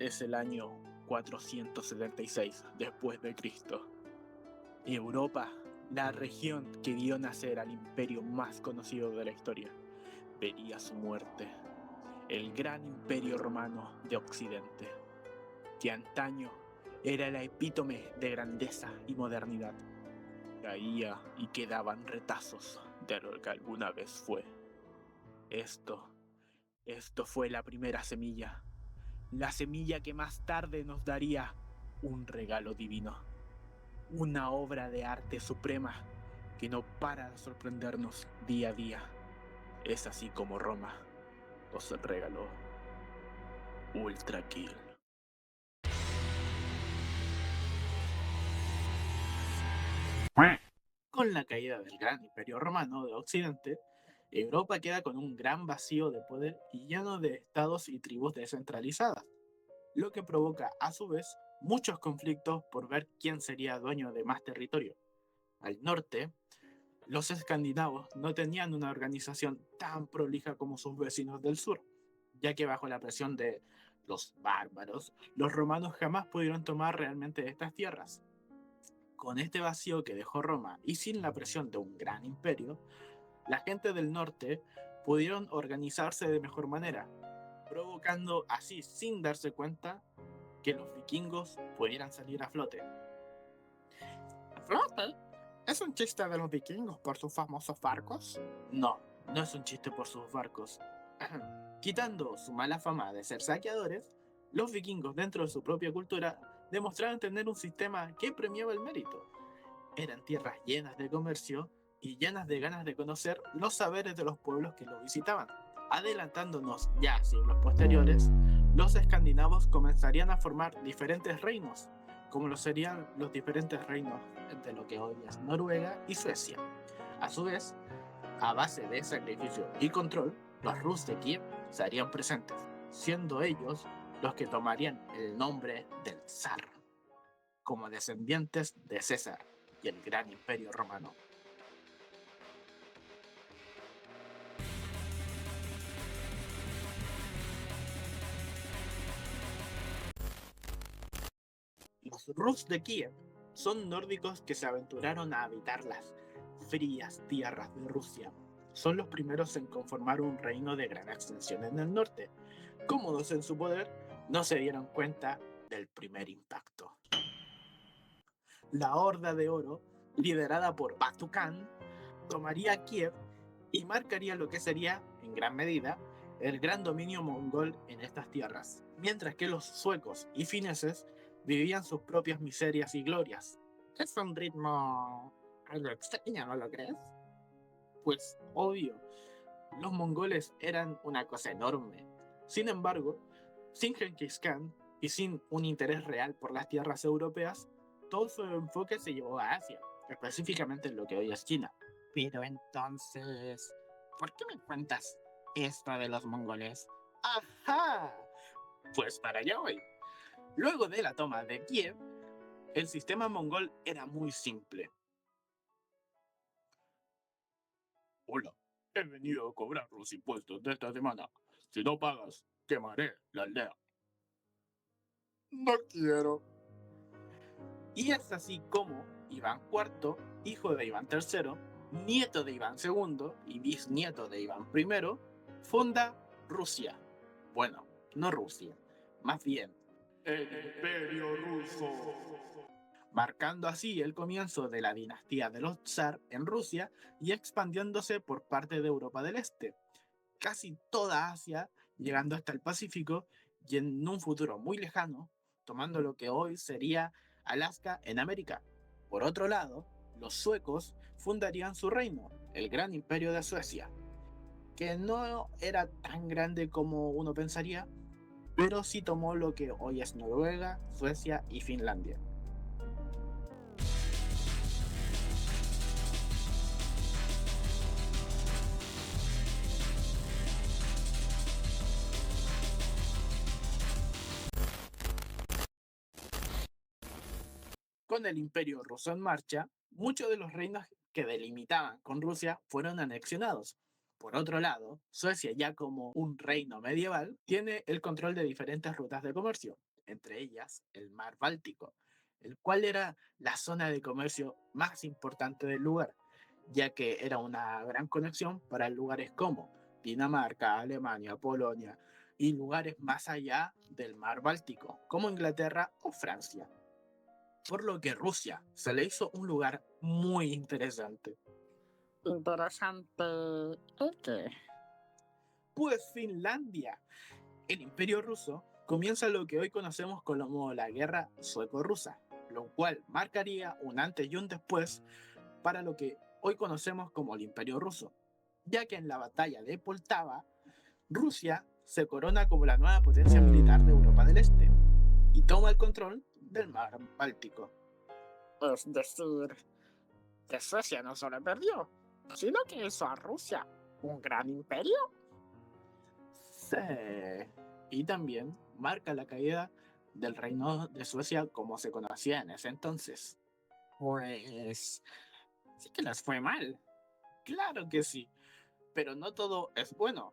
Es el año 476 después de Cristo. Europa, la región que vio nacer al imperio más conocido de la historia, vería su muerte. El gran imperio romano de Occidente, que antaño era el epítome de grandeza y modernidad, caía y quedaban retazos de lo que alguna vez fue. Esto fue la primera semilla, la semilla que más tarde nos daría un regalo divino, una obra de arte suprema que no para de sorprendernos día a día. Es así como Roma os regaló Ultra Kill. Con la caída del gran imperio romano de Occidente, Europa queda con un gran vacío de poder y lleno de estados y tribus descentralizadas, lo que provoca a su vez muchos conflictos por ver quién sería dueño de más territorio. Al norte, los escandinavos no tenían una organización tan prolija como sus vecinos del sur, ya que bajo la presión de los bárbaros, los romanos jamás pudieron tomar realmente estas tierras. Con este vacío que dejó Roma y sin la presión de un gran imperio, la gente del norte pudieron organizarse de mejor manera, provocando así, sin darse cuenta, que los vikingos pudieran salir a flote. ¿Flote? ¿Es un chiste de los vikingos por sus famosos barcos? No, no es un chiste por sus barcos. Quitando su mala fama de ser saqueadores, los vikingos dentro de su propia cultura demostraron tener un sistema que premiaba el mérito. Eran tierras llenas de comercio y llenas de ganas de conocer los saberes de los pueblos que lo visitaban. Adelantándonos ya a siglos posteriores, los escandinavos comenzarían a formar diferentes reinos, como lo serían los diferentes reinos de lo que hoy es Noruega y Suecia. A su vez, a base de sacrificio y control, los Rus de Kiev se harían presentes, siendo ellos los que tomarían el nombre del zar, como descendientes de César y el gran imperio romano. Los Rus de Kiev son nórdicos que se aventuraron a habitar las frías tierras de Rusia. Son los primeros en conformar un reino de gran extensión en el norte. Cómodos en su poder, no se dieron cuenta del primer impacto. La Horda de Oro, liderada por Batu Khan, tomaría Kiev y marcaría lo que sería, en gran medida, el gran dominio mongol en estas tierras, mientras que los suecos y fineses vivían sus propias miserias y glorias. Es un ritmo algo extraño, ¿no lo crees? Pues obvio, los mongoles eran una cosa enorme. Sin embargo, sin Genghis Khan y sin un interés real por las tierras europeas, todo su enfoque se llevó a Asia, específicamente en lo que hoy es China. Pero entonces, ¿por qué me cuentas esto de los mongoles? ¡Ajá! Pues para allá voy. Luego de la toma de Kiev, el sistema mongol era muy simple. Hola, he venido a cobrar los impuestos de esta semana. Si no pagas, quemaré la aldea. No quiero. Y es así como Iván IV, hijo de Iván III, nieto de Iván II y bisnieto de Iván I, funda Rusia. Bueno, no Rusia, más bien el Imperio Ruso, marcando así el comienzo de la dinastía de los zar en Rusia y expandiéndose por parte de Europa del Este, casi toda Asia, llegando hasta el Pacífico y en un futuro muy lejano, tomando lo que hoy sería Alaska en América. Por otro lado, los suecos fundarían su reino, el Gran Imperio de Suecia, que no era tan grande como uno pensaría, pero sí tomó lo que hoy es Noruega, Suecia y Finlandia. Con el Imperio ruso en marcha, muchos de los reinos que delimitaban con Rusia fueron anexionados, Por otro lado, Suecia, ya como un reino medieval, tiene el control de diferentes rutas de comercio, entre ellas el mar Báltico, el cual era la zona de comercio más importante del lugar, ya que era una gran conexión para lugares como Dinamarca, Alemania, Polonia y lugares más allá del mar Báltico, como Inglaterra o Francia. Por lo que Rusia se le hizo un lugar muy interesante. Interesante. ¿El qué? Pues Finlandia. El Imperio Ruso comienza lo que hoy conocemos como la Guerra Sueco-Rusa, lo cual marcaría un antes y un después para lo que hoy conocemos como el Imperio Ruso, ya que en la batalla de Poltava, Rusia se corona como la nueva potencia militar de Europa del Este y toma el control del mar Báltico. Es decir, que Suecia no solo perdió, sino que hizo a Rusia un gran imperio. Sí. Y también marca la caída del reino de Suecia como se conocía en ese entonces. Pues sí que les fue mal. Claro que sí, pero no todo es bueno.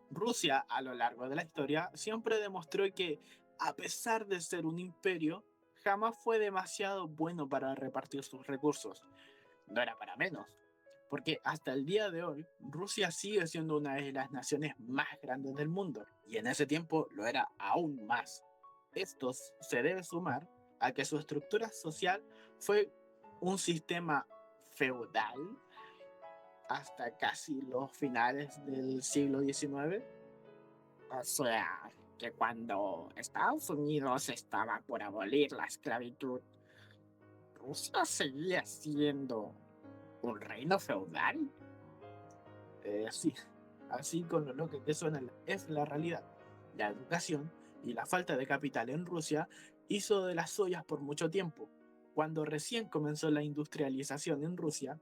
Rusia a lo largo de la historia siempre demostró que, a pesar de ser un imperio, jamás fue demasiado bueno para repartir sus recursos. No era para menos, porque hasta el día de hoy Rusia sigue siendo una de las naciones más grandes del mundo, y en ese tiempo lo era aún más. Esto se debe sumar a que su estructura social fue un sistema feudal hasta casi los finales del siglo XIX. O sea, que cuando Estados Unidos estaba por abolir la esclavitud, Rusia seguía siendo un reino feudal. Sí, así con lo loco que suena es la realidad. La educación y la falta de capital en Rusia hizo de las suyas por mucho tiempo. Cuando recién comenzó la industrialización en Rusia,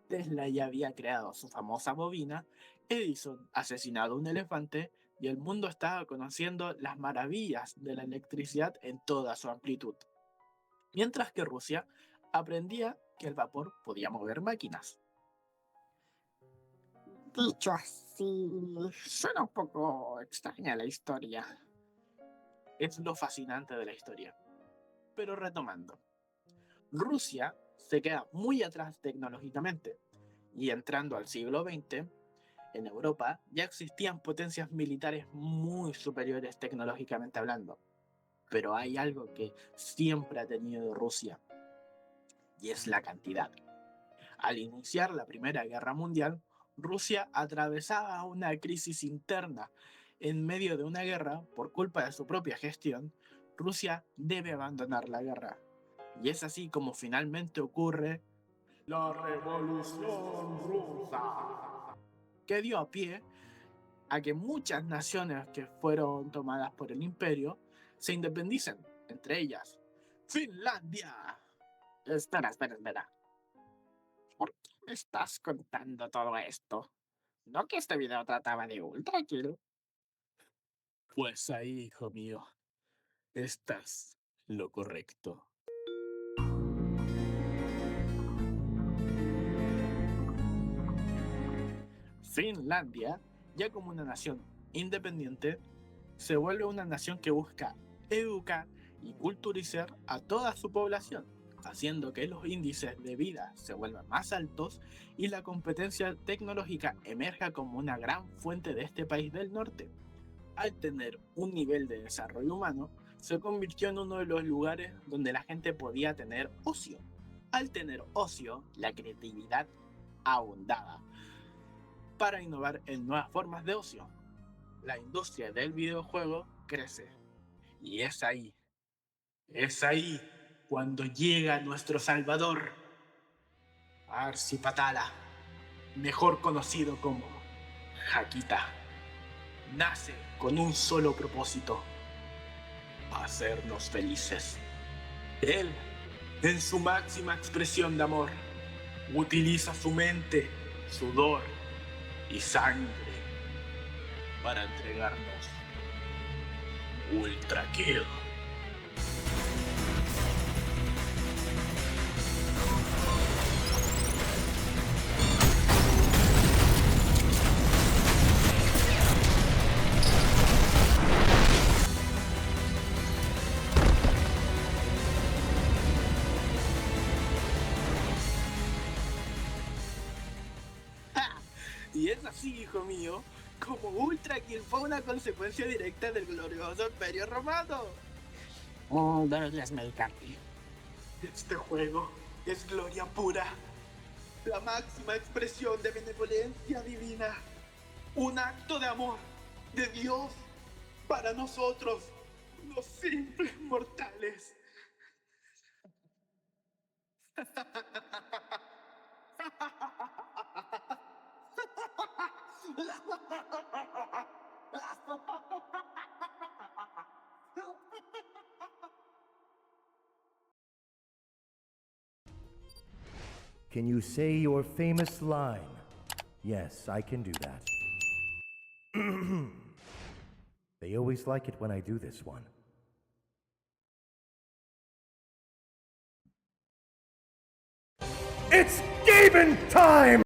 Tesla ya había creado su famosa bobina, Edison asesinado un elefante y el mundo estaba conociendo las maravillas de la electricidad en toda su amplitud. Mientras que Rusia aprendía que el vapor podía mover máquinas. Dicho así, suena un poco extraña la historia. Es lo fascinante de la historia. Pero retomando, Rusia se queda muy atrás tecnológicamente y entrando al siglo XX, en Europa ya existían potencias militares muy superiores tecnológicamente hablando. Pero hay algo que siempre ha tenido Rusia y es la cantidad. Al iniciar la Primera Guerra Mundial, Rusia atravesaba una crisis interna. En medio de una guerra, por culpa de su propia gestión, Rusia debe abandonar la guerra. Y es así como finalmente ocurre la Revolución Rusa, que dio a pie a que muchas naciones que fueron tomadas por el imperio se independicen, entre ellas Finlandia. Espera. ¿Por qué me estás contando todo esto? ¿No que este video trataba de Ultra Kill? Pues ahí, hijo mío, estás lo correcto. Finlandia, ya como una nación independiente, se vuelve una nación que busca educar y culturizar a toda su población, haciendo que los índices de vida se vuelvan más altos y la competencia tecnológica emerja como una gran fuente de este país del norte. Al tener un nivel de desarrollo humano, se convirtió en uno de los lugares donde la gente podía tener ocio. Al tener ocio, la creatividad abundaba para innovar en nuevas formas de ocio. La industria del videojuego crece. Y es ahí cuando llega nuestro salvador, Arsipatala, mejor conocido como Hakita. Nace con un solo propósito: hacernos felices. Él, en su máxima expresión de amor, utiliza su mente, sudor y sangre para entregarnos Ultra Kill. Y es así, hijo mío, como Ultra Kill fue una consecuencia directa del glorioso Imperio Romano. Deberías medicarte. Este juego es gloria pura, la máxima expresión de benevolencia divina, un acto de amor de Dios para nosotros, los simples mortales. Can you say your famous line? Yes, I can do that. They always like it when I do this one. It's Gaben time!